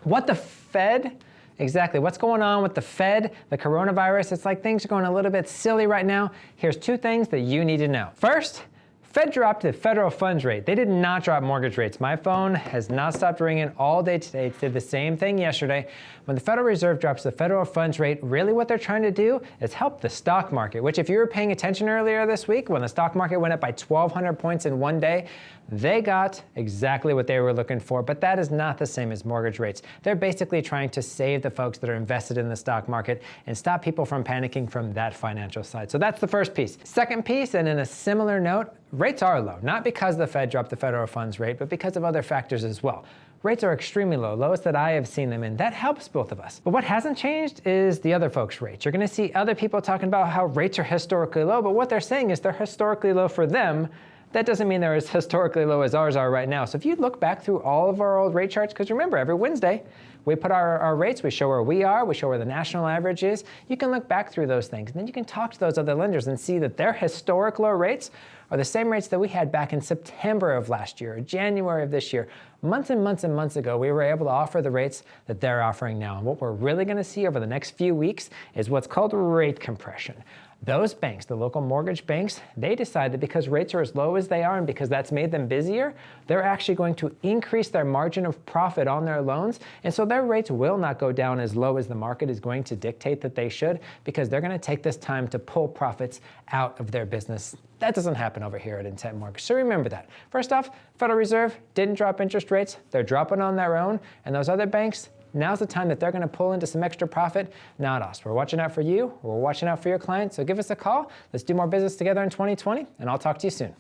What the Fed, exactly, what's going on with the Fed, the coronavirus? It's like things are going a little bit silly right now. Here's two things that you need to know. First, Fed dropped the federal funds rate. They did not drop mortgage rates. My phone has not stopped ringing all day today. It did the same thing yesterday. When the Federal Reserve drops the federal funds rate, really what they're trying to do is help the stock market, which if you were paying attention earlier this week, when the stock market went up by 1,200 points in one day, they got exactly what they were looking for, but that is not the same as mortgage rates. They're basically trying to save the folks that are invested in the stock market and stop people from panicking from that financial side. So that's the first piece. Second piece, and in a similar note, rates are low, not because the Fed dropped the federal funds rate, but because of other factors as well. Rates are extremely low, lowest that I have seen them, and that helps both of us. But what hasn't changed is the other folks' rates. You're gonna see other people talking about how rates are historically low, but what they're saying is they're historically low for them. That doesn't mean they're as historically low as ours are right now. So if you look back through all of our old rate charts, because remember, every Wednesday, we put our rates, we show where we are, we show where the national average is. You can look back through those things, and then you can talk to those other lenders and see that their historic low rates are the same rates that we had back in September of last year, or January of this year. Months and months and months ago, we were able to offer the rates that they're offering now. And what we're really gonna see over the next few weeks is what's called rate compression. Those banks, the local mortgage banks, they decide that because rates are as low as they are and because that's made them busier, they're actually going to increase their margin of profit on their loans. And so their rates will not go down as low as the market is going to dictate that they should, because they're going to take this time to pull profits out of their business. That doesn't happen over here at Intent Mortgage. So remember that. First off, Federal Reserve didn't drop interest rates. They're dropping on their own. And those other banks, now's the time that they're gonna pull into some extra profit, not us. We're watching out for you, we're watching out for your clients, so give us a call. Let's do more business together in 2020, and I'll talk to you soon.